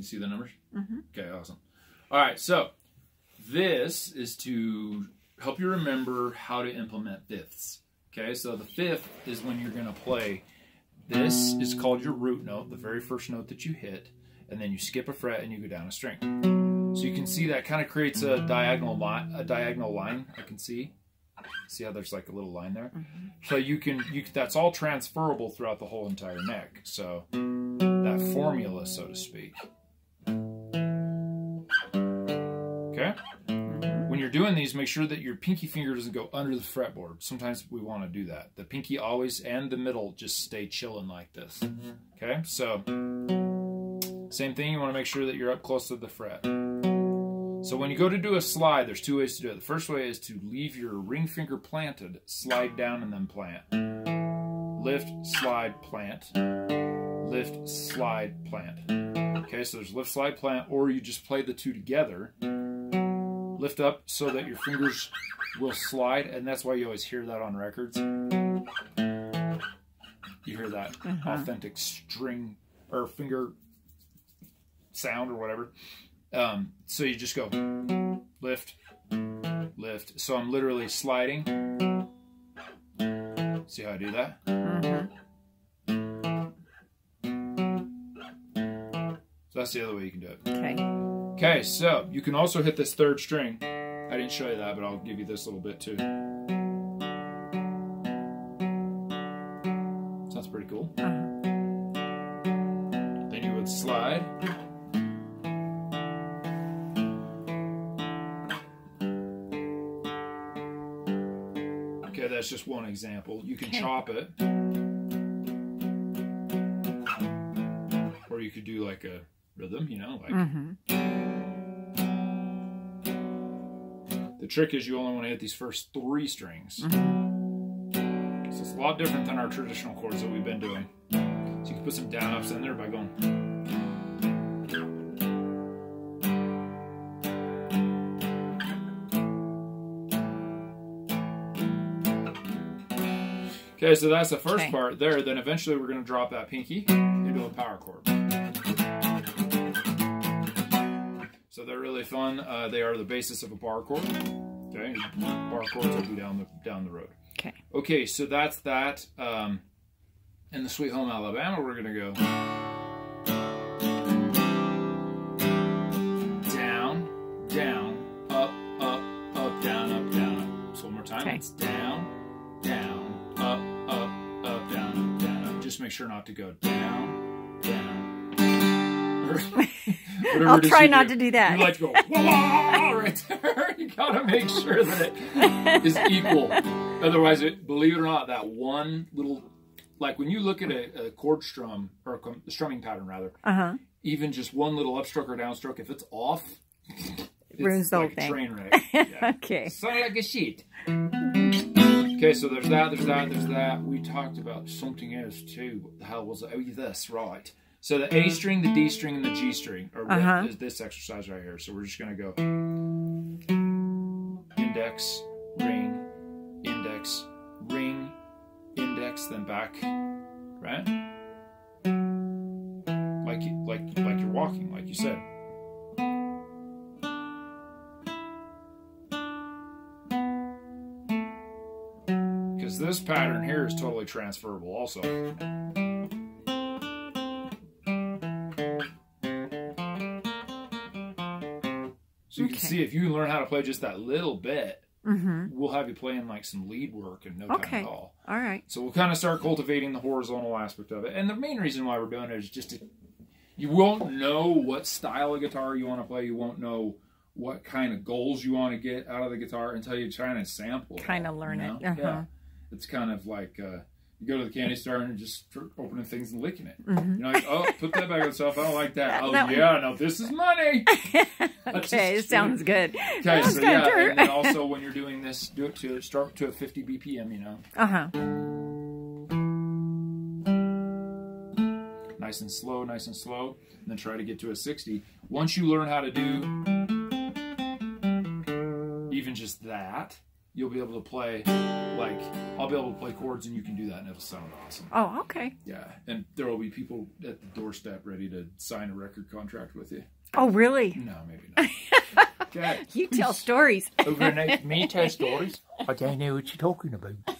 You see the numbers? Mm-hmm. Okay, awesome. All right, so this is to help you remember how to implement fifths. Okay, so the fifth is when you're going to play. This is called your root note, the very first note that you hit, and then you skip a fret and you go down a string. So you can see that kind of creates a diagonal line. I can see. See how there's like a little line there? Mm-hmm. So you can that's all transferable throughout the whole entire neck. So that formula, so to speak. Okay? When you're doing these, make sure that your pinky finger doesn't go under the fretboard. Sometimes we want to do that. The pinky always and the middle just stay chilling like this. Okay? So same thing, you want to make sure that you're up close to the fret. So when you go to do a slide, there's two ways to do it. The first way is to leave your ring finger planted, slide down and then plant. Lift, slide, plant. Lift, slide, plant. Okay, so there's lift, slide, plant, or you just play the two together. Lift up so that your fingers will slide, and that's why you always hear that on records. You hear that authentic string or finger sound or whatever. So you just go lift, lift. So I'm literally sliding. See how I do that? So that's the other way you can do it. Okay. Okay, so you can also hit this third string. I didn't show you that, but I'll give you this little bit too. Sounds pretty cool. Then you would slide. Okay, that's just one example. You can chop it. Or you could do like a rhythm, you know, like. The trick is you only want to hit these first three strings. So it's a lot different than our traditional chords that we've been doing. So you can put some down ups in there by going. Okay, so that's the first part there. Then eventually we're going to drop that pinky into a power chord. So they're really fun. They are the basis of a bar chord. Okay, bar chords will be down the road. Okay. Okay, so that's that. In the Sweet Home Alabama, we're gonna go down, down, up, up, up, down, up, down, up. So one more time. Okay. It's down, down, up, up, up, down, up, down, up. Just make sure not to go down, down. I'll try not to do that. You like to go, wah, right there. You gotta make sure that it is equal. Otherwise, believe it or not, that one little, like when you look at a chord strum, or a strumming pattern rather, even just one little upstroke or downstroke, if it's off, it's like a train wreck. Yeah. Okay. Sound like a sheet. Okay, so there's that, there's that, there's that. We talked about something else too. What the hell was it? Oh, this, right. So the A string, the D string, and the G string are is this exercise right here. So we're just going to go index, ring, index, ring, index, then back, right? Like you're walking, like you said. Because this pattern here is totally transferable also. So you can see if you learn how to play just that little bit, we'll have you playing like some lead work in no time at all. All right. So we'll kind of start cultivating the horizontal aspect of it. And the main reason why we're doing it is just you won't know what style of guitar you want to play. You won't know what kind of goals you want to get out of the guitar until you try and sample it. Kind of learn it. Yeah. It's kind of like you go to the candy store and just start opening things and licking it. You're like, oh, put that back on itself. I don't like that. Oh, yeah, no, this is money. Okay, it sounds good. Okay, so yeah, and then also when you're doing this, do it to start to a 50 BPM, you know. Nice and slow, and then try to get to a 60. Once you learn how to do even just that, you'll be able to play, like, I'll be able to play chords and you can do that and it'll sound awesome. Oh, okay. Yeah, and there will be people at the doorstep ready to sign a record contract with you. Oh, really? No, maybe not. Okay. You tell stories. Overnight, me tell stories? I don't know what you're talking about.